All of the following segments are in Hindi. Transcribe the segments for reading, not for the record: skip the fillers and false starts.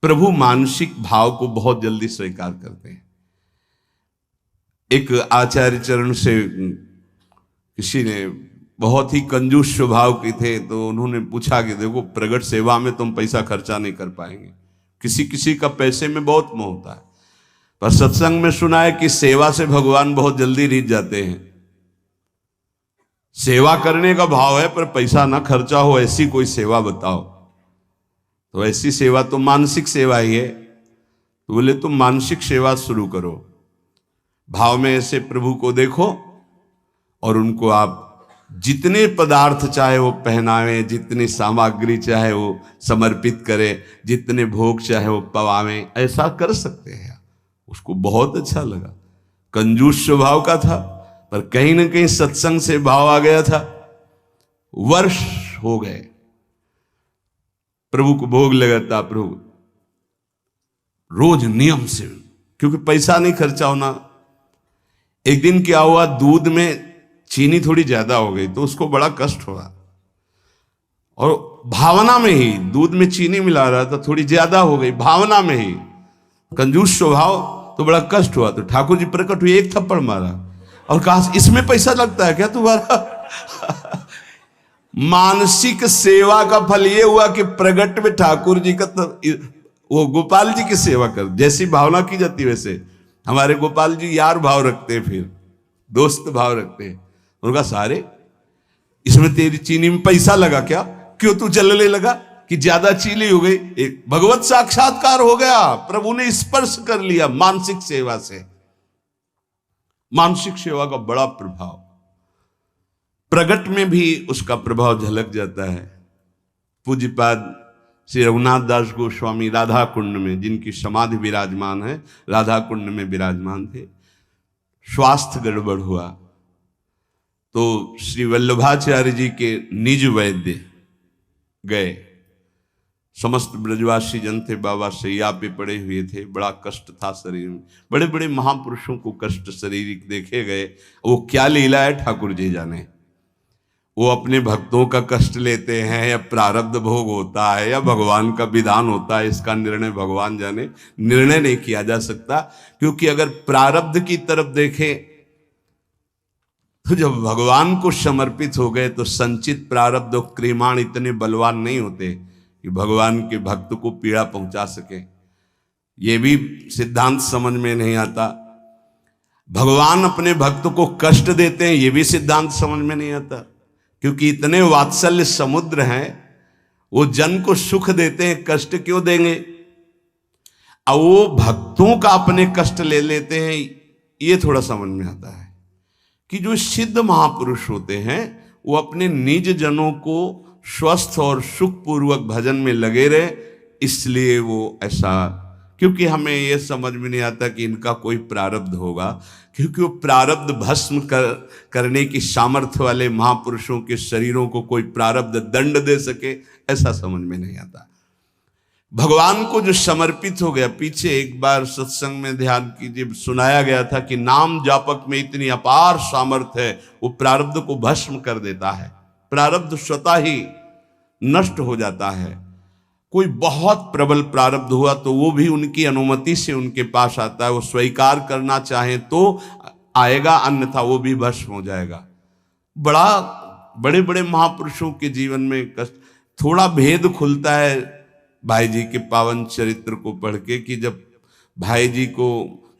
प्रभु मानसिक भाव को बहुत जल्दी स्वीकार करते हैं। एक आचार्य चरण से किसी ने बहुत ही कंजूस स्वभाव के थे, तो उन्होंने पूछा कि देखो प्रगट सेवा में तुम पैसा खर्चा नहीं कर पाएंगे, किसी किसी का पैसे में बहुत मोह होता है, पर सत्संग में सुना है कि सेवा से भगवान बहुत जल्दी रीझ जाते हैं। सेवा करने का भाव है पर पैसा ना खर्चा हो, ऐसी कोई सेवा बताओ। तो ऐसी सेवा तो मानसिक सेवा ही है। तो बोले तुम मानसिक सेवा शुरू करो, भाव में ऐसे प्रभु को देखो और उनको आप जितने पदार्थ चाहे वो पहनावें, जितनी सामग्री चाहे वो समर्पित करें, जितने भोग चाहे वो पवावें, ऐसा कर सकते हैं। उसको बहुत अच्छा लगा। कंजूस स्वभाव का था पर कहीं ना कहीं सत्संग से भाव आ गया था। वर्ष हो गए, प्रभु को भोग लगाता, प्रभु रोज नियम से, क्योंकि पैसा नहीं खर्चा होना। एक दिन क्या हुआ, दूध में चीनी थोड़ी ज्यादा हो गई तो उसको बड़ा कष्ट हुआ, और भावना में ही दूध में चीनी मिला रहा था, थोड़ी ज्यादा हो गई, भावना में ही कंजूस स्वभाव, तो बड़ा कष्ट हुआ। तो ठाकुर जी प्रकट हुए, एक थप्पड़ मारा और कहा इसमें पैसा लगता है क्या तुम्हारा? मानसिक सेवा का फल ये हुआ कि प्रगट में ठाकुर जी का वो गोपाल जी की सेवा कर, जैसी भावना की जाती वैसे हमारे गोपाल जी यार भाव रखते हैं, फिर दोस्त भाव रखते हैं। उनका सारे इसमें तेरी चीनी में पैसा लगा क्या, क्यों तू चलने लगा कि ज्यादा चीनी हो गई? एक भगवत साक्षात्कार हो गया, प्रभु ने स्पर्श कर लिया मानसिक सेवा से। मानसिक सेवा का बड़ा प्रभाव, प्रगट में भी उसका प्रभाव झलक जाता है। पूज्यपाद श्री रघुनाथ दास गोस्वामी राधा कुंड में, जिनकी समाधि विराजमान है, राधा कुंड में विराजमान थे। स्वास्थ्य गड़बड़ हुआ तो श्री वल्लभाचार्य जी के निज वैद्य गए। समस्त ब्रजवासी जन थे, बाबा सैया पे पड़े हुए थे, बड़ा कष्ट था शरीर में। बड़े बड़े महापुरुषों को कष्ट शारीरिक देखे गए, वो क्या लीला है ठाकुर जी जाने। वो अपने भक्तों का कष्ट लेते हैं या प्रारब्ध भोग होता है या भगवान का विधान होता है, इसका निर्णय भगवान जाने। निर्णय नहीं किया जा सकता, क्योंकि अगर प्रारब्ध की तरफ देखें तो जब भगवान को समर्पित हो गए तो संचित प्रारब्ध और क्रियमाण इतने बलवान नहीं होते कि भगवान के भक्त को पीड़ा पहुंचा सके। ये भी सिद्धांत समझ में नहीं आता। भगवान अपने भक्त को कष्ट देते हैं, ये भी सिद्धांत समझ में नहीं आता, क्योंकि इतने वात्सल्य समुद्र हैं, वो जन को सुख देते हैं, कष्ट क्यों देंगे? अब वो भक्तों का अपने कष्ट ले लेते हैं, ये थोड़ा समझ में आता है कि जो सिद्ध महापुरुष होते हैं वो अपने निज जनों को स्वस्थ और सुखपूर्वक भजन में लगे रहे, इसलिए वो ऐसा। क्योंकि हमें ये समझ में नहीं आता कि इनका कोई प्रारब्ध होगा, क्योंकि वो प्रारब्ध भस्म करने की सामर्थ्य वाले महापुरुषों के शरीरों को कोई प्रारब्ध दंड दे सके, ऐसा समझ में नहीं आता। भगवान को जो समर्पित हो गया, पीछे एक बार सत्संग में ध्यान कीजिए, सुनाया गया था कि नाम जापक में इतनी अपार सामर्थ्य है, वो प्रारब्ध को भस्म कर देता है। प्रारब्ध स्वतः ही नष्ट हो जाता है। कोई बहुत प्रबल प्रारब्ध हुआ तो वो भी उनकी अनुमति से उनके पास आता है, वो स्वीकार करना चाहे तो आएगा, अन्यथा वो भी भस्म हो जाएगा। बड़े बड़े महापुरुषों के जीवन में कष्ट, थोड़ा भेद खुलता है भाई जी के पावन चरित्र को पढ़ के, कि जब भाई जी को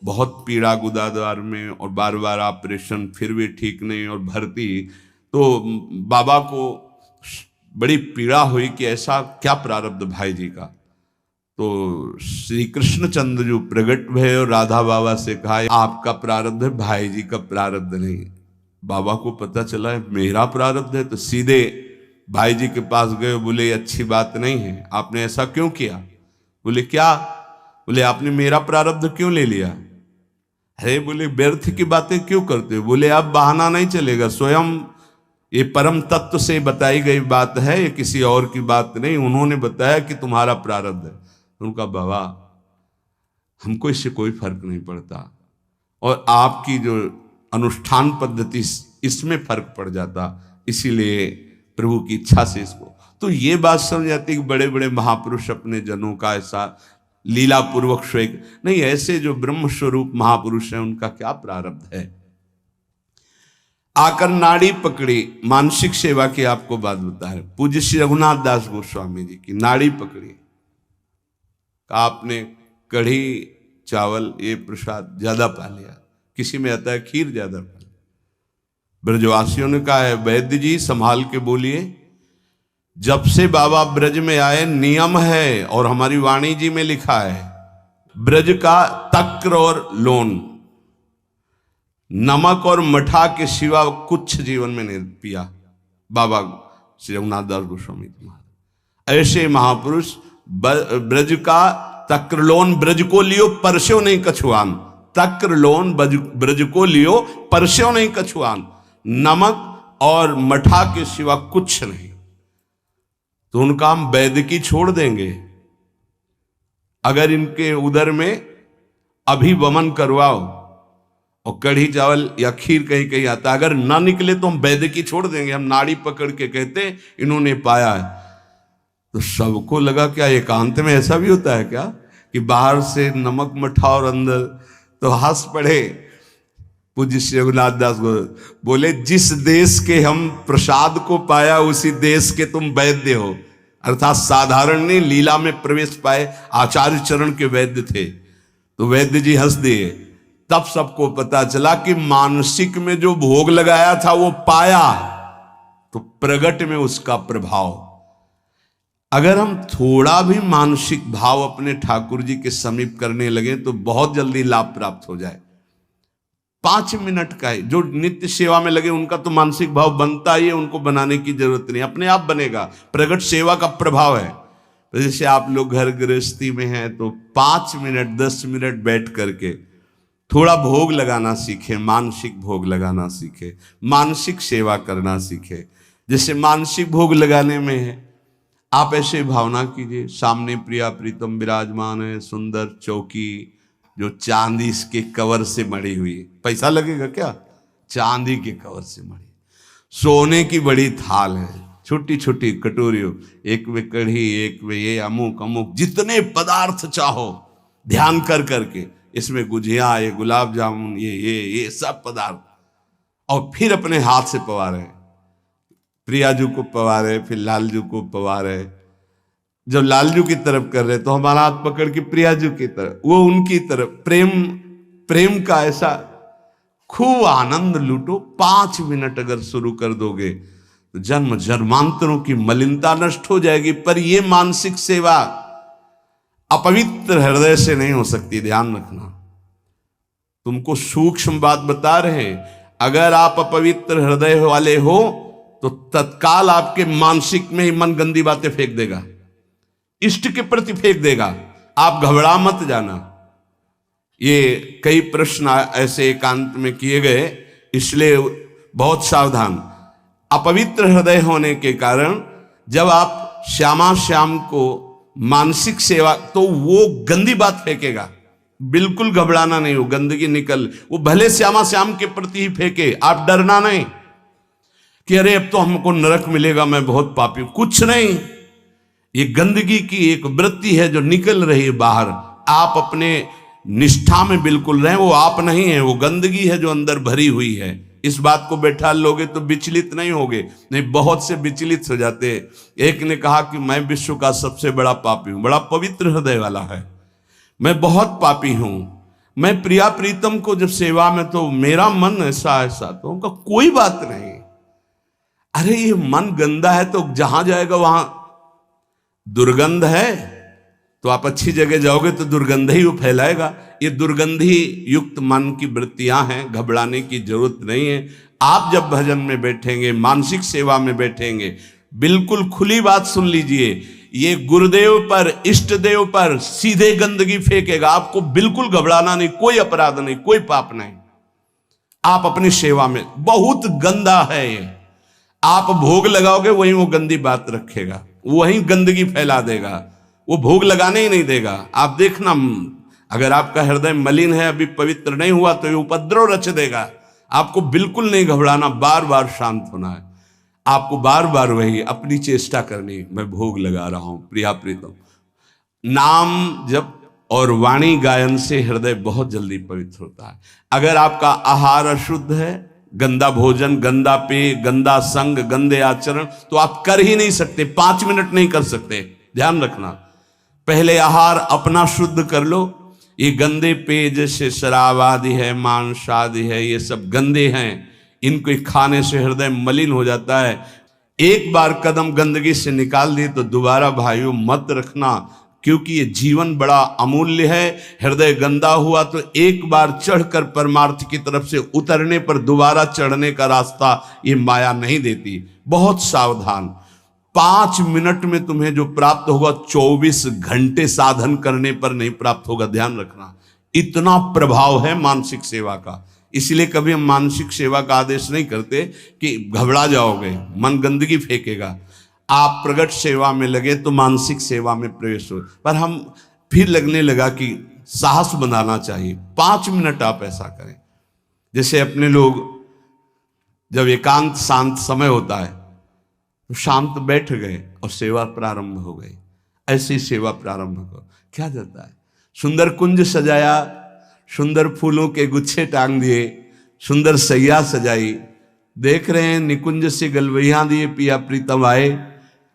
बहुत पीड़ा गुदाद्वार में और बार बार ऑपरेशन, फिर भी ठीक नहीं और भर्ती, तो बाबा को बड़ी पीड़ा हुई कि ऐसा क्या प्रारब्ध भाई जी का। तो श्री कृष्णचंद्र जो प्रगट भय और राधा बाबा से कहा आपका प्रारब्ध है, भाई जी का प्रारब्ध नहीं। बाबा को पता चला है मेरा प्रारब्ध है, तो सीधे भाई जी के पास गए, बोले अच्छी बात नहीं है, आपने ऐसा क्यों किया? बोले क्या? बोले आपने मेरा प्रारब्ध क्यों ले लिया? अरे बोले व्यर्थ की बातें क्यों करते हो? बोले अब बहाना नहीं चलेगा, स्वयं ये परम तत्व से बताई गई बात है, ये किसी और की बात नहीं, उन्होंने बताया कि तुम्हारा प्रारब्ध है। उनका बाबा हमको इससे कोई फर्क नहीं पड़ता, और आपकी जो अनुष्ठान पद्धति इसमें फर्क पड़ जाता, इसीलिए प्रभु की इच्छा से इसको। तो ये बात समझ जाती कि बड़े बड़े महापुरुष अपने जनों का ऐसा लीला पूर्वक स्वेग नहीं, ऐसे जो ब्रह्म स्वरूप महापुरुष हैं उनका क्या प्रारब्ध है। आकर नाड़ी पकड़ी, मानसिक सेवा की आपको बात बता रहे, पूज्य श्री रघुनाथ दास गोस्वामी जी की नाड़ी पकड़ी, आपने कढ़ी चावल ये प्रसाद ज्यादा पा लिया, किसी में आता है खीर ज्यादा पा लिया। ब्रजवासियों ने कहा है वैद्य जी संभाल के बोलिए, जब से बाबा ब्रज में आए नियम है और हमारी वाणी जी में लिखा है, ब्रज का तक्र और लोन, नमक और मठा के सिवा कुछ जीवन में नहीं पिया बाबा श्री रघुनाथ दास गोस्वामी महाराज। ऐसे महापुरुष ब्रज का तक्रलोन ब्रज को लियो परस्यो नहीं कछुआन, तक्रलोन ब्रज को लियो परस्यो नहीं कछुआन, नमक और मठा के सिवा कुछ नहीं। तो उनका हम वैद्य की छोड़ देंगे, अगर इनके उदर में अभिवमन करवाओ और कढ़ी चावल या खीर कहीं कहीं आता, अगर ना निकले तो हम वैद्य की छोड़ देंगे। हम नाड़ी पकड़ के कहते इन्होंने पाया है। तो सबको लगा क्या एकांत में ऐसा भी होता है क्या कि बाहर से नमक मठा और अंदर, तो हंस पड़े पूज्य श्री रघुनाथ दास बोले, जिस देश के हम प्रसाद को पाया उसी देश के तुम वैद्य हो। अर्थात साधारण नहीं, लीला में प्रवेश पाए आचार्य चरण के वैद्य थे। तो वैद्य जी हंस दिए। तब सबको पता चला कि मानसिक में जो भोग लगाया था वो पाया, तो प्रगट में उसका प्रभाव। अगर हम थोड़ा भी मानसिक भाव अपने ठाकुर जी के समीप करने लगे तो बहुत जल्दी लाभ प्राप्त हो जाए। 5 मिनट का है, जो नित्य सेवा में लगे उनका तो मानसिक भाव बनता ही है, उनको बनाने की जरूरत नहीं, अपने आप बनेगा। प्रगट सेवा का प्रभाव है। तो जैसे आप लोग घर गृहस्थी में हैं तो 5 मिनट 10 मिनट बैठ करके थोड़ा भोग लगाना सीखे, मानसिक भोग लगाना सीखे, मानसिक सेवा करना सीखे। जैसे मानसिक भोग लगाने में है, आप ऐसे भावना कीजिए सामने प्रिया प्रीतम विराजमान है, सुंदर चौकी जो चांदी के कवर से मढ़ी हुई, पैसा लगेगा क्या, चांदी के कवर से मढ़ी, सोने की बड़ी थाल है, छोटी छोटी कटोरियों, एक में कढ़ी, एक में ये अमुक अमुक, जितने पदार्थ चाहो ध्यान कर करके, इसमें गुजिया, ये गुलाब जामुन, ये सब पदार्थ, और फिर अपने हाथ से पवारे, प्रियाजू को पवारे, फिर लालजू को पवारे। जब लालजू की तरफ कर रहे तो हमारा हाथ पकड़ के प्रियाजू की तरफ, वो उनकी तरफ, प्रेम का ऐसा खूब आनंद लूटो। 5 मिनट अगर शुरू कर दोगे तो जन्म जन्मांतरों की मलिनता नष्ट हो जाएगी। पर ये मानसिक सेवा अपवित्र हृदय से नहीं हो सकती, ध्यान रखना। तुमको सूक्ष्म बात बता रहे हैं। अगर आप अपवित्र हृदय वाले हो तो तत्काल आपके मानसिक में ही मन गंदी बातें फेंक देगा, इष्ट के प्रति फेंक देगा। आप घबरा मत जाना। ये कई प्रश्न ऐसे एकांत में किए गए, इसलिए बहुत सावधान। अपवित्र हृदय होने के कारण जब आप श्यामा श्याम को मानसिक सेवा, तो वो गंदी बात फेंकेगा, बिल्कुल घबराना नहीं, वो गंदगी निकल, वो भले श्यामा श्याम के प्रति ही फेंके, आप डरना नहीं कि अरे अब तो हमको नरक मिलेगा, मैं बहुत पापी हूं, कुछ नहीं। ये गंदगी की एक वृत्ति है जो निकल रही है बाहर। आप अपने निष्ठा में बिल्कुल रहें, वो आप नहीं है, वो गंदगी है जो अंदर भरी हुई है। इस बात को बैठा लोगे तो विचलित नहीं होगे, नहीं बहुत से विचलित हो जाते हैं। एक ने कहा कि मैं विश्व का सबसे बड़ा पापी हूं, बड़ा पवित्र हृदय वाला है, मैं बहुत पापी हूं, मैं प्रिया प्रीतम को जब सेवा में तो मेरा मन ऐसा ऐसा, तो उनका कोई बात नहीं। अरे ये मन गंदा है तो जहां जाएगा वहां दुर्गंध है, तो आप अच्छी जगह जाओगे तो दुर्गंध ही वो फैलाएगा। ये दुर्गंधी युक्त मन की वृत्तियां हैं, घबराने की जरूरत नहीं है। आप जब भजन में बैठेंगे, मानसिक सेवा में बैठेंगे, बिल्कुल खुली बात सुन लीजिए, ये गुरुदेव पर, इष्ट देव पर सीधे गंदगी फेंकेगा। आपको बिल्कुल घबराना नहीं, कोई अपराध नहीं, कोई पाप नहीं। आप अपनी सेवा में, बहुत गंदा है ये, आप भोग लगाओगे वहीं वो गंदी बात रखेगा, वहीं गंदगी फैला देगा, वो भोग लगाने ही नहीं देगा। आप देखना, अगर आपका हृदय मलिन है, अभी पवित्र नहीं हुआ, तो ये उपद्रव रच देगा। आपको बिल्कुल नहीं घबराना, बार बार शांत होना है। आपको बार बार वही अपनी चेष्टा करनी, मैं भोग लगा रहा हूं प्रिया प्रीतम। नाम जब और वाणी गायन से हृदय बहुत जल्दी पवित्र होता है। अगर आपका आहार अशुद्ध है, गंदा भोजन, गंदा पेय, गंदा संग, गंदे आचरण, तो आप कर ही नहीं सकते, 5 मिनट नहीं कर सकते। ध्यान रखना, पहले आहार अपना शुद्ध कर लो। ये गंदे पेय जैसे शराब आदि है, मांस आदि है, ये सब गंदे हैं, इनको खाने से हृदय मलिन हो जाता है। एक बार कदम गंदगी से निकाल दिए तो दोबारा भाइयों मत रखना, क्योंकि ये जीवन बड़ा अमूल्य है। हृदय गंदा हुआ तो एक बार चढ़कर परमार्थ की तरफ से उतरने पर दोबारा चढ़ने का रास्ता ये माया नहीं देती। बहुत सावधान। 5 मिनट में तुम्हें जो प्राप्त होगा 24 घंटे साधन करने पर नहीं प्राप्त होगा। ध्यान रखना, इतना प्रभाव है मानसिक सेवा का। इसलिए कभी हम मानसिक सेवा का आदेश नहीं करते कि घबरा जाओगे, मन गंदगी फेंकेगा। आप प्रगट सेवा में लगे तो मानसिक सेवा में प्रवेश हो। पर हम फिर लगने लगा कि साहस बनाना चाहिए। 5 मिनट आप ऐसा करें, जैसे अपने लोग जब एकांत शांत समय होता है तो शांत बैठ गए और सेवा प्रारंभ हो गई। ऐसी सेवा प्रारंभ करो। क्या जाता है, सुंदर कुंज सजाया, सुंदर फूलों के गुच्छे टांग दिए, सुंदर सैया सजाई, देख रहे हैं निकुंज से गलवैया दिए, पिया प्रीतम आए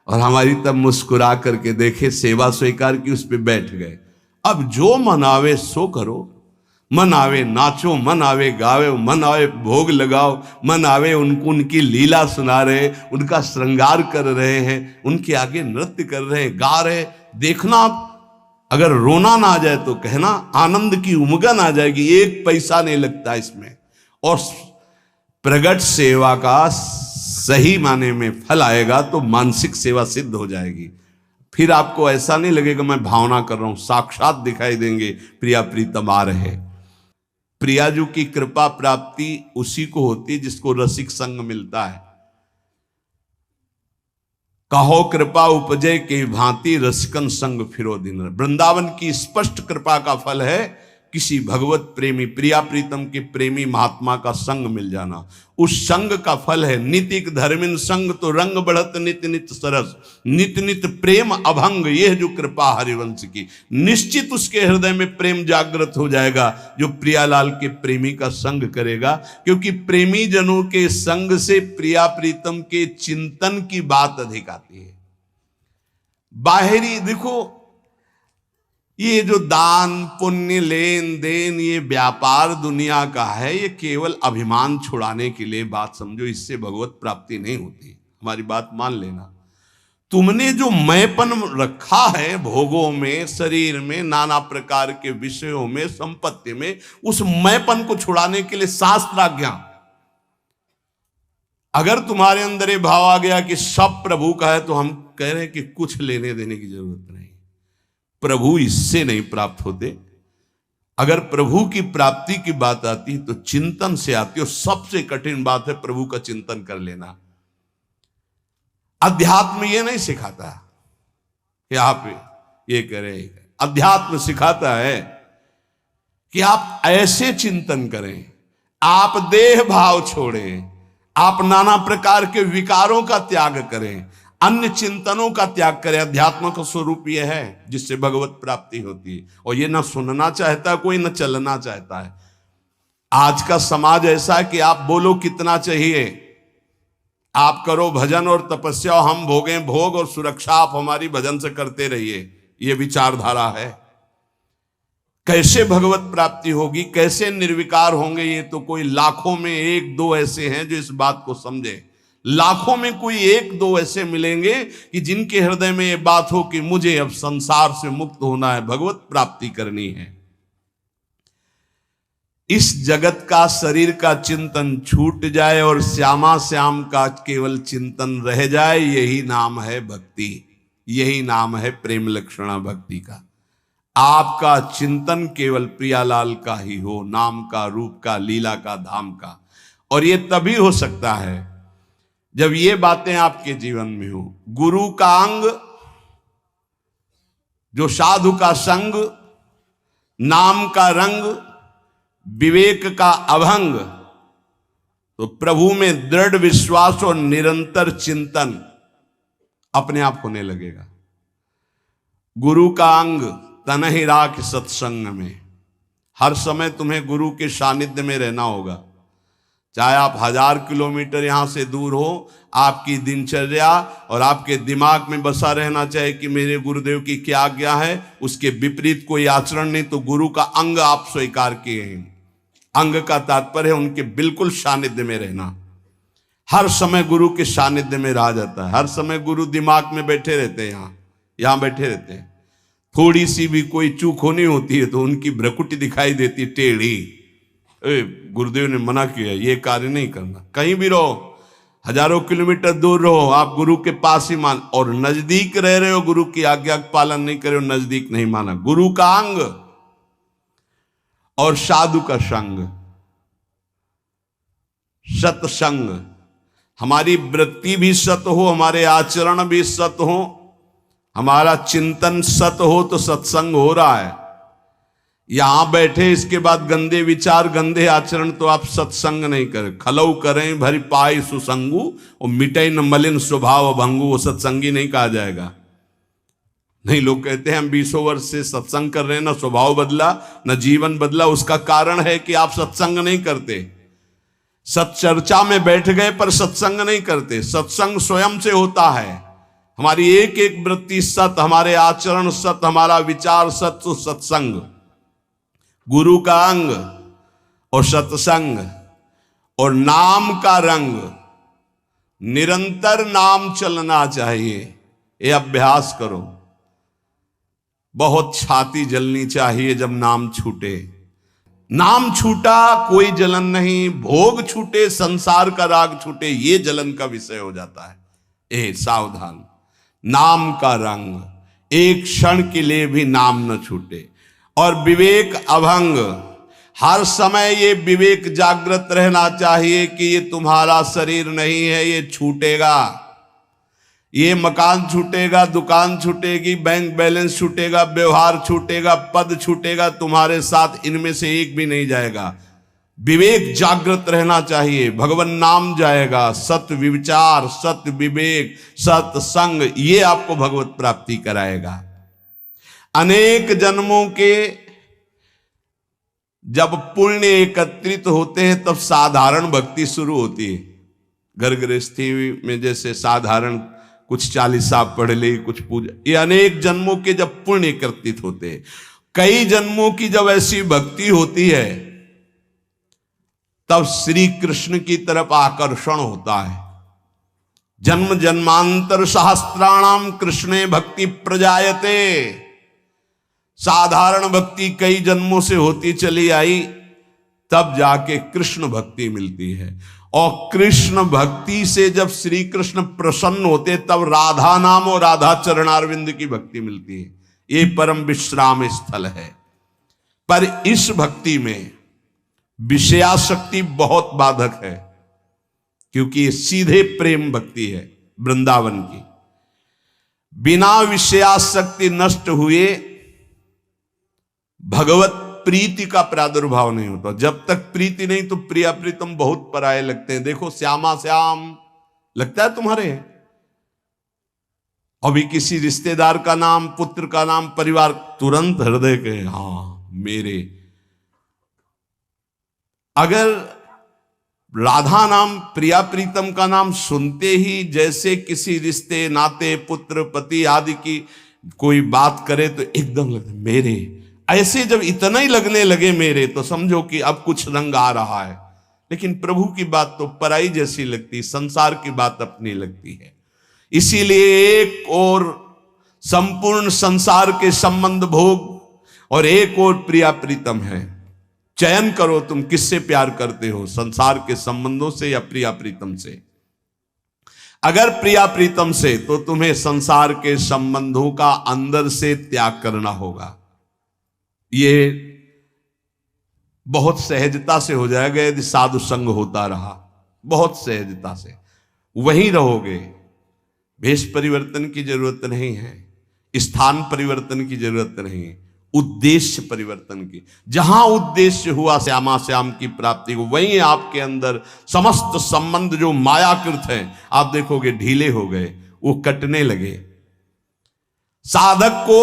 और हमारी तब मुस्कुरा करके देखे, सेवा स्वीकार की, उस पर बैठ गए। अब जो मन आवे सो करो, मन आवे नाचो, मन आवे गावे, मन आवे भोग लगाओ, मन आवे उनकी लीला सुना रहे, उनका श्रृंगार कर रहे हैं, उनके आगे नृत्य कर रहे हैं, गा रहे। देखना, आप अगर रोना ना आ जाए तो कहना, आनंद की उमगन आ जाएगी। 1 पैसा नहीं लगता इसमें। और प्रगट सेवा का सही माने में फल आएगा तो मानसिक सेवा सिद्ध हो जाएगी। फिर आपको ऐसा नहीं लगेगा मैं भावना कर रहा हूं, साक्षात दिखाई देंगे प्रिया प्रीतम आ रहे। प्रियाजू की कृपा प्राप्ति उसी को होती जिसको रसिक संग मिलता है। कहो कृपा उपजे के भांति रसिकन संग फिरो दिन। वृंदावन की स्पष्ट कृपा का फल है किसी भगवत प्रेमी, प्रिया प्रीतम के प्रेमी महात्मा का संग मिल जाना। उस संग का फल है नितिक धर्मिन संग तो रंग बढ़त नित नित सरस, नित नित प्रेम अभंग। यह जो कृपा हरिवंश की, निश्चित उसके हृदय में प्रेम जागृत हो जाएगा जो प्रियालाल के प्रेमी का संग करेगा। क्योंकि प्रेमी जनों के संग से प्रिया प्रीतम के चिंतन की बात अधिक आती है। बाहरी देखो, ये जो दान पुण्य लेन देन, ये व्यापार दुनिया का है, ये केवल अभिमान छुड़ाने के लिए बात समझो। इससे भगवत प्राप्ति नहीं होती। हमारी बात मान लेना। तुमने जो मैंपन रखा है भोगों में, शरीर में, नाना प्रकार के विषयों में, संपत्ति में, उस मैंपन को छुड़ाने के लिए शास्त्राज्ञा। अगर तुम्हारे अंदर ये भाव आ गया कि सब प्रभु का है, तो हम कह रहे हैं कि कुछ लेने देने की जरूरत नहीं। प्रभु इससे नहीं प्राप्त होते। अगर प्रभु की प्राप्ति की बात आती तो चिंतन से आती, और सबसे कठिन बात है प्रभु का चिंतन कर लेना। अध्यात्म ये नहीं सिखाता कि आप ये करें। अध्यात्म सिखाता है कि आप ऐसे चिंतन करें, आप देह भाव छोड़ें, आप नाना प्रकार के विकारों का त्याग करें, अन्य चिंतनों का त्याग करें। अध्यात्म का स्वरूप यह है जिससे भगवत प्राप्ति होती है। और ये ना सुनना चाहता कोई, ना चलना चाहता है। आज का समाज ऐसा है कि आप बोलो कितना चाहिए, आप करो भजन और तपस्या, हम भोगें भोग और सुरक्षा आप हमारी भजन से करते रहिए। ये विचारधारा है। कैसे भगवत प्राप्ति होगी, कैसे निर्विकार होंगे, ये तो कोई लाखों में 1-2 ऐसे हैं जो इस बात को समझे। लाखों में कोई 1-2 ऐसे मिलेंगे कि जिनके हृदय में ये बात हो कि मुझे अब संसार से मुक्त होना है, भगवत प्राप्ति करनी है। इस जगत का, शरीर का चिंतन छूट जाए और श्यामा श्याम का केवल चिंतन रह जाए, यही नाम है भक्ति, यही नाम है प्रेम लक्षणा भक्ति का। आपका चिंतन केवल प्रियालाल का ही हो, नाम का, रूप का, लीला का, धाम का। और ये तभी हो सकता है जब ये बातें आपके जीवन में हो। गुरु का अंग, जो साधु का संग, नाम का रंग, विवेक का अभंग, तो प्रभु में दृढ़ विश्वास और निरंतर चिंतन अपने आप होने लगेगा। गुरु का अंग, तन ही राख सत्संग में। हर समय तुम्हें गुरु के सानिध्य में रहना होगा, चाहे आप 1000 किलोमीटर यहां से दूर हो। आपकी दिनचर्या और आपके दिमाग में बसा रहना चाहिए कि मेरे गुरुदेव की क्या आज्ञा है, उसके विपरीत कोई आचरण नहीं तो गुरु का अंग आप स्वीकार किए हैं। अंग का तात्पर्य है उनके बिल्कुल सानिध्य में रहना। हर समय गुरु के सानिध्य में रहा जाता है। हर समय गुरु दिमाग में बैठे रहते हैं, यहाँ बैठे रहते हैं। थोड़ी सी भी कोई चूक होनी होती है तो उनकी भ्रकुटी दिखाई देती टेढ़ी। गुरुदेव ने मना किया, ये कार्य नहीं करना। कहीं भी रहो, हजारों किलोमीटर दूर रहो, आप गुरु के पास ही मान। और नजदीक रह रहे हो, गुरु की आज्ञा का पालन नहीं करे हो, नजदीक नहीं माना। गुरु का अंग और साधु का संग, सत्संग। हमारी वृत्ति भी सत हो, हमारे आचरण भी सत हो, हमारा चिंतन सत हो तो सत्संग हो रहा है। यहां बैठे इसके बाद गंदे विचार गंदे आचरण तो आप सत्संग नहीं करें। खलऊ करें भरी पाई सुसंगु और मिटे न मलिन स्वभाव भंगु, वो सत्संगी नहीं कहा जाएगा। नहीं, लोग कहते हैं हम 20 वर्ष से सत्संग कर रहे हैं, ना स्वभाव बदला न जीवन बदला। उसका कारण है कि आप सत्संग नहीं करते। सत्चर्चा में बैठ गए पर सत्संग नहीं करते। सत्संग स्वयं से होता है। हमारी एक एक वृत्ति सत, हमारे आचरण सत, हमारा विचार सत, तो सत्संग। गुरु का अंग और सत्संग और नाम का रंग। निरंतर नाम चलना चाहिए, ये अभ्यास करो। बहुत छाती जलनी चाहिए जब नाम छूटे। नाम छूटा कोई जलन नहीं, भोग छूटे संसार का राग छूटे ये जलन का विषय हो जाता है। ए सावधान, नाम का रंग, एक क्षण के लिए भी नाम न छूटे। और विवेक अभंग, हर समय ये विवेक जागृत रहना चाहिए कि ये तुम्हारा शरीर नहीं है, ये छूटेगा। ये मकान छूटेगा, दुकान छूटेगी, बैंक बैलेंस छूटेगा, व्यवहार छूटेगा, पद छूटेगा, तुम्हारे साथ इनमें से एक भी नहीं जाएगा। विवेक जागृत रहना चाहिए, भगवान नाम जाएगा। सत्य विचार, सत्य विवेक, सत्संग, ये आपको भगवत प्राप्ति कराएगा। अनेक जन्मों के जब पुण्य एकत्रित होते हैं तब साधारण भक्ति शुरू होती है। घर गृहस्थी में जैसे साधारण कुछ 40 आप पढ़ ली, कुछ पूजा, ये अनेक जन्मों के जब पुण्य एकत्रित होते हैं, कई जन्मों की जब ऐसी भक्ति होती है तब श्री कृष्ण की तरफ आकर्षण होता है। जन्म जन्मांतर सहस्त्राणाम कृष्णे भक्ति प्रजायते। साधारण भक्ति कई जन्मों से होती चली आई, तब जाके कृष्ण भक्ति मिलती है। और कृष्ण भक्ति से जब श्री कृष्ण प्रसन्न होते तब राधा नाम और राधा चरणारविंद की भक्ति मिलती है। ये परम विश्राम स्थल है। पर इस भक्ति में विषयाशक्ति बहुत बाधक है, क्योंकि ये सीधे प्रेम भक्ति है वृंदावन की। बिना विषयाशक्ति नष्ट हुए भगवत प्रीति का प्रादुर्भाव नहीं होता। जब तक प्रीति नहीं तो प्रिया प्रीतम बहुत पराये लगते हैं। देखो श्यामा श्याम लगता है तुम्हारे, अभी किसी रिश्तेदार का नाम, पुत्र का नाम, परिवार, तुरंत हृदय के हाँ मेरे। अगर राधा नाम, प्रिया प्रीतम का नाम सुनते ही जैसे किसी रिश्ते नाते, पुत्र पति आदि की कोई बात करे तो एकदम लगता मेरे। ऐसे जब इतना ही लगने लगे मेरे, तो समझो कि अब कुछ रंग आ रहा है। लेकिन प्रभु की बात तो पराई जैसी लगती, संसार की बात अपनी लगती है। इसीलिए एक और संपूर्ण संसार के संबंध भोग और एक और प्रिया प्रीतम है। चयन करो तुम किससे प्यार करते हो, संसार के संबंधों से या प्रिया प्रीतम से। अगर प्रिया प्रीतम से, तो तुम्हें संसार के संबंधों का अंदर से त्याग करना होगा। ये बहुत सहजता से हो जाएगा यदि साधु संग होता रहा, बहुत सहजता से वहीं रहोगे। भेष परिवर्तन की जरूरत नहीं है, स्थान परिवर्तन की जरूरत नहीं है, उद्देश्य परिवर्तन की। जहां उद्देश्य हुआ श्यामा श्याम की प्राप्ति को, वहीं आपके अंदर समस्त संबंध जो मायाकृत हैं आप देखोगे ढीले हो गए, वो कटने लगे। साधक को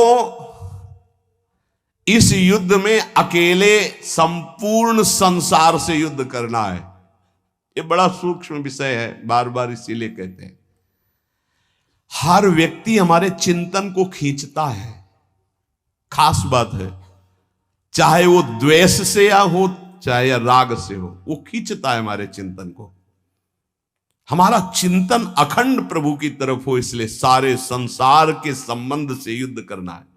इस युद्ध में अकेले संपूर्ण संसार से युद्ध करना है। ये बड़ा सूक्ष्म विषय है, बार बार इसीलिए कहते हैं। हर व्यक्ति हमारे चिंतन को खींचता है, खास बात है, चाहे वो द्वेष से या हो चाहे या राग से हो, वो खींचता है हमारे चिंतन को। हमारा चिंतन अखंड प्रभु की तरफ हो, इसलिए सारे संसार के संबंध से युद्ध करना है।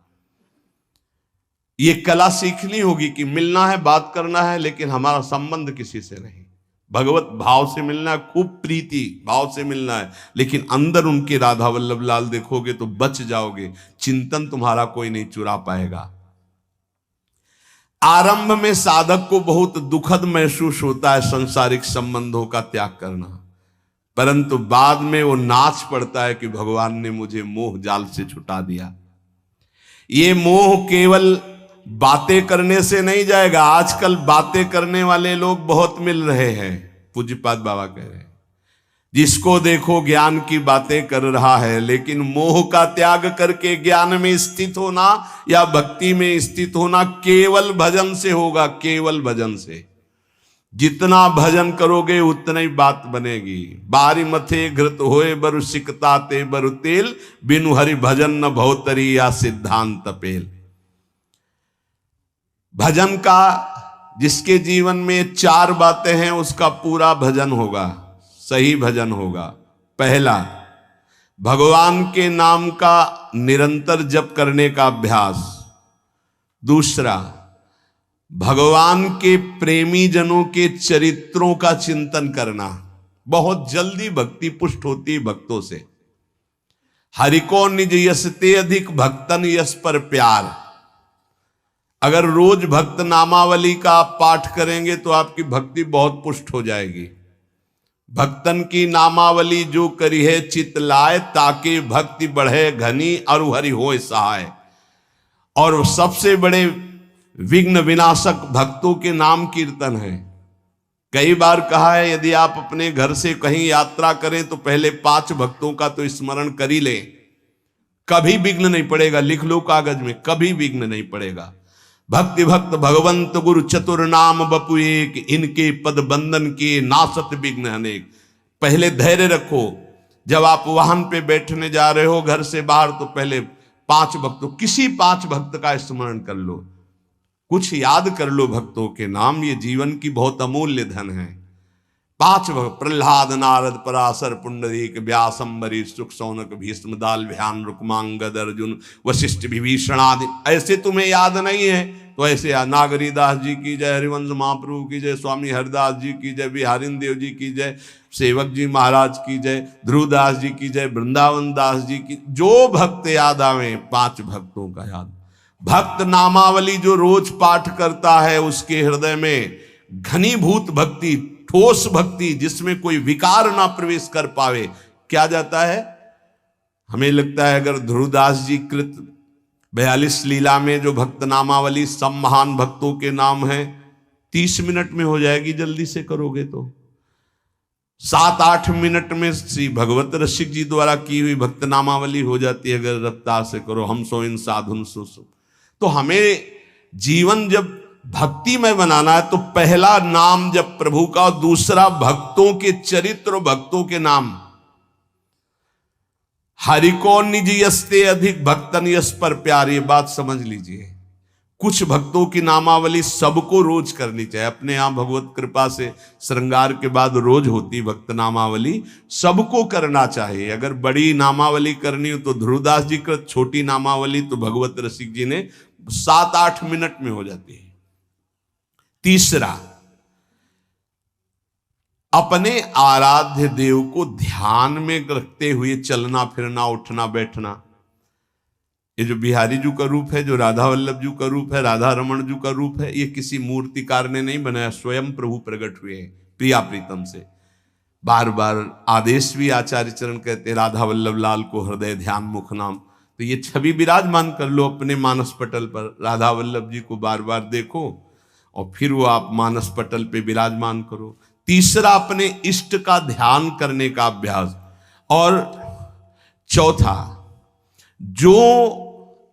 ये कला सीखनी होगी कि मिलना है, बात करना है, लेकिन हमारा संबंध किसी से नहीं, भगवत भाव से मिलना है, खूब प्रीति भाव से मिलना है, लेकिन अंदर उनके राधा वल्लभ लाल देखोगे तो बच जाओगे, चिंतन तुम्हारा कोई नहीं चुरा पाएगा। आरंभ में साधक को बहुत दुखद महसूस होता है सांसारिक संबंधों का त्याग करना, परंतु बाद में वो नाच पड़ता है कि भगवान ने मुझे मोह जाल से छुटा दिया। ये मोह केवल बातें करने से नहीं जाएगा। आजकल बातें करने वाले लोग बहुत मिल रहे हैं, पूज्यपाद बाबा कह रहे हैं, जिसको देखो ज्ञान की बातें कर रहा है, लेकिन मोह का त्याग करके ज्ञान में स्थित होना या भक्ति में स्थित होना केवल भजन से होगा, केवल भजन से। जितना भजन करोगे उतना ही बात बनेगी। बारी मथे घृत होए बरु सिकता ते बरु तेल, बिनु हरि भजन न भवतरी या सिद्धांत पेल। भजन का जिसके जीवन में 4 बातें हैं उसका पूरा भजन होगा, सही भजन होगा। पहला, भगवान के नाम का निरंतर जप करने का अभ्यास। दूसरा, भगवान के प्रेमी जनों के चरित्रों का चिंतन करना। बहुत जल्दी भक्ति पुष्ट होती है भक्तों से। हरि को निज यस ते अधिक भक्तन यस पर प्यार। अगर रोज भक्त नामावली का आप पाठ करेंगे तो आपकी भक्ति बहुत पुष्ट हो जाएगी। भक्तन की नामावली जो करी है चित लाए, ताकि भक्ति बढ़े घनी और हरि होए सहाय। और सबसे बड़े विघ्न विनाशक भक्तों के नाम कीर्तन है। कई बार कहा है यदि आप अपने घर से कहीं यात्रा करें तो पहले 5 भक्तों का तो स्मरण कर ही लें, कभी विघ्न नहीं पड़ेगा। लिख लो कागज में, कभी विघ्न नहीं पड़ेगा। भक्ति भक्त भगवंत गुरु चतुर नाम बपु एक, इनके पद बंधन के नासत विघ्न अनेक। पहले धैर्य रखो। जब आप वाहन पे बैठने जा रहे हो घर से बाहर, तो पहले 5 भक्तों, किसी 5 भक्त का स्मरण कर लो, कुछ याद कर लो भक्तों के नाम। ये जीवन की बहुत अमूल्य धन है। 5 भक्त, प्रहलाद नारद पराशर पुंडरीक व्यास अम्बरीश सुख सौनक भीष्म दाल ध्यान रुक्मांगद अर्जुन वशिष्ठ विभीषण आदि। ऐसे तुम्हें याद नहीं है तो ऐसे नागरी दास जी की जय, हरिवंश महाप्रभु की जय, स्वामी हरिदास जी की जय, बिहारिन देव जी की जय, सेवक जी महाराज की जय, ध्रुवदास जी की जय, वृंदावन दास जी की। जो भक्त याद आवे 5 भक्तों का याद। भक्त नामावली जो रोज पाठ करता है उसके हृदय में घनीभूत भक्ति, ठोस भक्ति, जिसमें कोई विकार ना प्रवेश कर पावे, क्या जाता है। हमें लगता है अगर ध्रुवदास जी कृत 42 लीला में जो भक्त नामावली सब महान भक्तों के नाम है 30 मिनट में हो जाएगी, जल्दी से करोगे तो। 7-8 मिनट में श्री भगवत रसिक जी द्वारा की हुई भक्त नामावली हो जाती है अगर रफ्तार से करो। हम सो इन साधुन सो। तो हमें जीवन जब भक्ति में बनाना है तो पहला नाम जब प्रभु का, दूसरा भक्तों के चरित्र, भक्तों के नाम। हरि को निज यस्ते अधिक भक्तन यस पर प्यार। ये बात समझ लीजिए। कुछ भक्तों की नामावली सबको रोज करनी चाहिए। अपने यहां भगवत कृपा से श्रृंगार के बाद रोज होती भक्त नामावली, सबको करना चाहिए। अगर बड़ी नामावली करनी हो तो ध्रुवदास जी का, छोटी नामावली तो भगवत रसिक जी ने 7-8 मिनट में हो जाती है। तीसरा, अपने आराध्य देव को ध्यान में रखते हुए चलना फिरना, उठना बैठना। ये जो बिहारी जी का रूप है, जो राधा वल्लभ जी का रूप है, राधा रमण जी का रूप है, ये किसी मूर्तिकार ने नहीं बनाया, स्वयं प्रभु प्रकट हुए हैं प्रिया प्रीतम से। बार बार आदेश भी आचार्य चरण कहते हैं, राधा वल्लभ लाल को हृदय ध्यान मुख नाम। तो ये छवि विराजमान कर लो अपने मानस पटल पर। राधा वल्लभ जी को बार बार देखो और फिर वो आप मानस पटल पे विराजमान करो। तीसरा, अपने इष्ट का ध्यान करने का अभ्यास। और चौथा, जो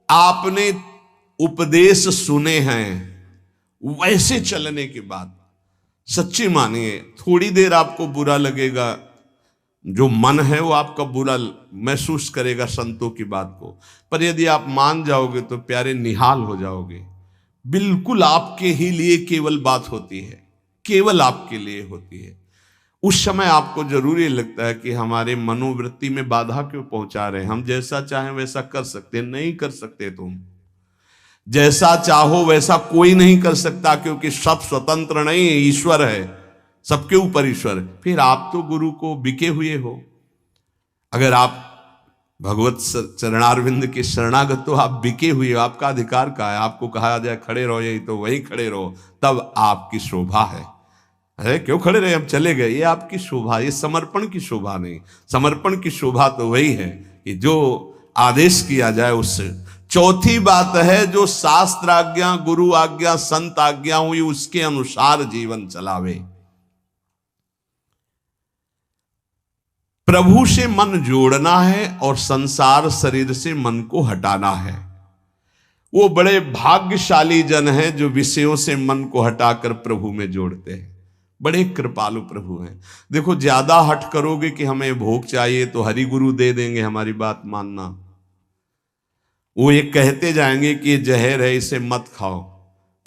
आपने उपदेश सुने हैं वैसे चलने के बाद सच्ची मानिए, थोड़ी देर आपको बुरा लगेगा, जो मन है वो आपका बुरा महसूस करेगा संतों की बात को, पर यदि आप मान जाओगे तो प्यारे निहाल हो जाओगे। बिल्कुल आपके ही लिए केवल बात होती है, केवल आपके लिए होती है। उस समय आपको जरूरी लगता है कि हमारे मनोवृत्ति में बाधा क्यों पहुंचा रहे हैं, हम जैसा चाहें वैसा कर सकते, नहीं कर सकते। तुम जैसा चाहो वैसा कोई नहीं कर सकता, क्योंकि सब स्वतंत्र नहीं है, ईश्वर है, सबके ऊपर ईश्वर है। फिर आप तो गुरु को बिके हुए हो। अगर आप भगवत चरणारविंद के शरणागत हो, आप बिके हुए हो, आपका अधिकार कहाँ है? आपको कहा जाए खड़े रहो, यही तो वही खड़े रहो, तब आपकी शोभा है। अरे क्यों खड़े रहे, हम चले गए, ये आपकी शोभा, ये समर्पण की शोभा नहीं। समर्पण की शोभा तो वही है कि जो आदेश किया जाए उससे। चौथी बात है, जो शास्त्र आज्ञा, गुरु आज्ञा, संत आज्ञा हुई उसके अनुसार जीवन चलावे। प्रभु से मन जोड़ना है और संसार शरीर से मन को हटाना है। वो बड़े भाग्यशाली जन हैं जो विषयों से मन को हटाकर प्रभु में जोड़ते हैं। बड़े कृपालु प्रभु हैं। देखो, ज्यादा हट करोगे कि हमें भोग चाहिए तो हरि गुरु दे देंगे, हमारी बात मानना। वो ये कहते जाएंगे कि ये जहर है, इसे मत खाओ,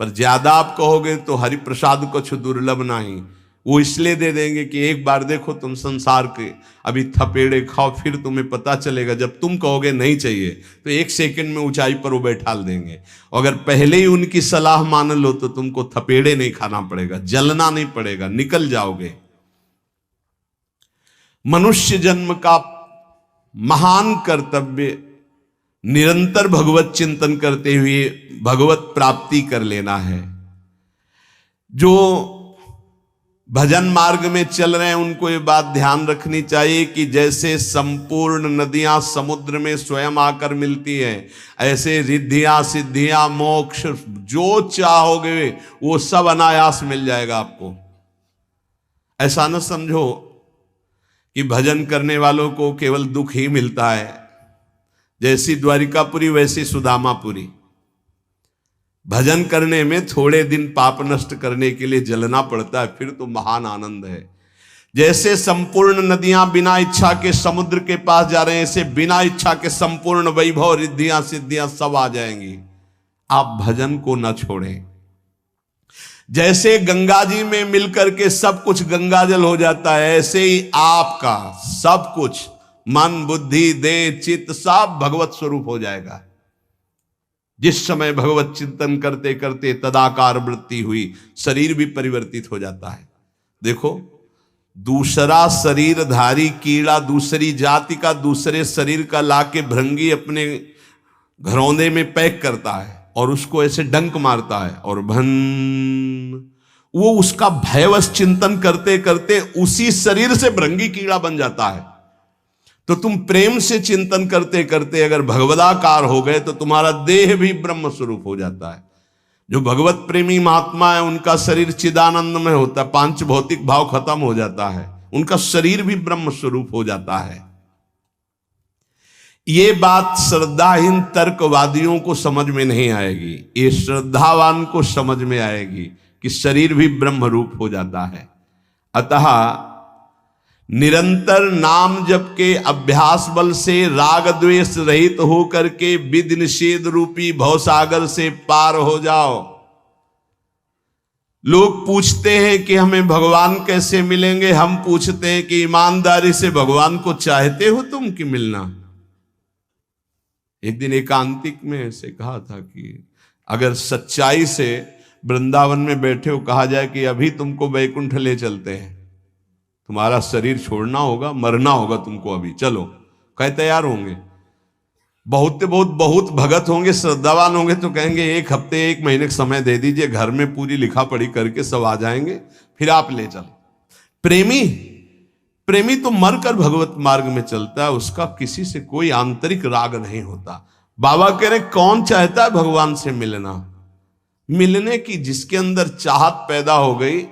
पर ज्यादा आप कहोगे तो हरि प्रसाद कुछ दुर्लभ नहीं, वो इसलिए दे देंगे कि एक बार देखो तुम संसार के अभी थपेड़े खाओ, फिर तुम्हें पता चलेगा। जब तुम कहोगे नहीं चाहिए तो एक सेकंड में ऊंचाई पर वो बैठाल देंगे। अगर पहले ही उनकी सलाह मान लो तो तुमको थपेड़े नहीं खाना पड़ेगा, जलना नहीं पड़ेगा, निकल जाओगे। मनुष्य जन्म का महान कर्तव्य निरंतर भगवत चिंतन करते हुए भगवत प्राप्ति कर लेना है। जो भजन मार्ग में चल रहे हैं उनको ये बात ध्यान रखनी चाहिए कि जैसे संपूर्ण नदियां समुद्र में स्वयं आकर मिलती हैं, ऐसे रिद्धियां, सिद्धियां, मोक्ष जो चाहोगे वो सब अनायास मिल जाएगा आपको। ऐसा न समझो कि भजन करने वालों को केवल दुख ही मिलता है। जैसी द्वारिकापुरी वैसी सुदामापुरी। भजन करने में थोड़े दिन पाप नष्ट करने के लिए जलना पड़ता है, फिर तो महान आनंद है। जैसे संपूर्ण नदियां बिना इच्छा के समुद्र के पास जा रहे हैं, ऐसे बिना इच्छा के संपूर्ण वैभव, रिद्धियां, सिद्धियां सब आ जाएंगी। आप भजन को न छोड़ें। जैसे गंगा जी में मिलकर के सब कुछ गंगाजल हो जाता है, ऐसे ही आपका सब कुछ मन, बुद्धि, देह, चित्त सब भगवत स्वरूप हो जाएगा। जिस समय भगवत चिंतन करते करते तदाकार वृत्ति हुई, शरीर भी परिवर्तित हो जाता है। देखो, दूसरा शरीरधारी कीड़ा दूसरी जाति का दूसरे शरीर का लाके भृंगी अपने घरौंदे में पैक करता है और उसको ऐसे डंक मारता है और भन, वो उसका भयवश चिंतन करते करते उसी शरीर से भृंगी कीड़ा बन जाता है। तो तुम प्रेम से चिंतन करते करते अगर भगवदाकार हो गए तो तुम्हारा देह भी ब्रह्म स्वरूप हो जाता है। जो भगवत प्रेमी महात्मा है उनका शरीर चिदानंद में होता है, पांच भौतिक भाव खत्म हो जाता है, उनका शरीर भी ब्रह्म स्वरूप हो जाता है। ये बात श्रद्धाहीन तर्कवादियों को समझ में नहीं आएगी, ये श्रद्धावान को समझ में आएगी कि शरीर भी ब्रह्म रूप हो जाता है। अतः निरंतर नाम जप के अभ्यास बल से राग द्वेष रहित होकर के विधि निषेध रूपी भवसागर से पार हो जाओ। लोग पूछते हैं कि हमें भगवान कैसे मिलेंगे, हम पूछते हैं कि ईमानदारी से भगवान को चाहते हो तुम कि मिलना। एक दिन एकांतिक में ऐसे कहा था कि अगर सच्चाई से वृंदावन में बैठे हो, कहा जाए कि अभी तुमको वैकुंठ ले चलते हैं, तुम्हारा शरीर छोड़ना होगा, मरना होगा तुमको, अभी चलो, कहे तैयार होंगे। बहुत भगत होंगे, श्रद्धावान होंगे तो कहेंगे एक हफ्ते, एक महीने का समय दे दीजिए, घर में पूरी लिखा पढ़ी करके सब आ जाएंगे, फिर आप ले चलो। प्रेमी तो मरकर भगवत मार्ग में चलता है, उसका किसी से कोई आंतरिक राग नहीं होता। बाबा कह रहे कौन चाहता है भगवान से मिलना? मिलने की जिसके अंदर चाहत पैदा हो गई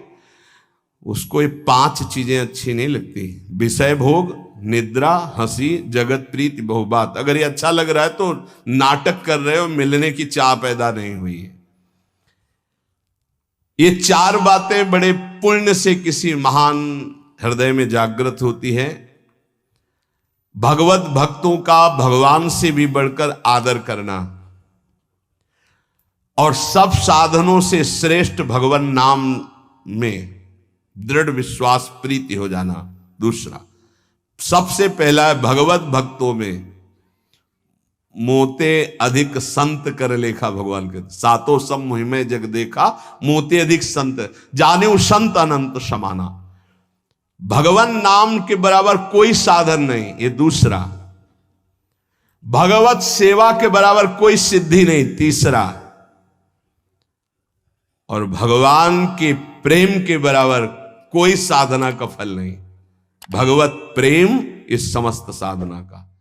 उसको ये पांच चीजें अच्छी नहीं लगती। विषय भोग, निद्रा, हंसी, जगत प्रीति बहुबात। अगर ये अच्छा लग रहा है तो नाटक कर रहे हो, मिलने की चाह पैदा नहीं हुई है। ये चार बातें बड़े पुण्य से किसी महान हृदय में जागृत होती है। भगवत भक्तों का भगवान से भी बढ़कर आदर करना और सब साधनों से श्रेष्ठ भगवान नाम में दृढ़ विश्वास प्रीति हो जाना। दूसरा, सबसे पहला है भगवत भक्तों में मोते अधिक संत कर लेखा। भगवान के सातों सब मुहिमे जग देखा, मोते अधिक संत जाने संत अनंत समाना। भगवान नाम के बराबर कोई साधन नहीं, ये दूसरा। भगवत सेवा के बराबर कोई सिद्धि नहीं, तीसरा। और भगवान के प्रेम के बराबर कोई साधना का फल नहीं। भगवत प्रेम इस समस्त साधना का।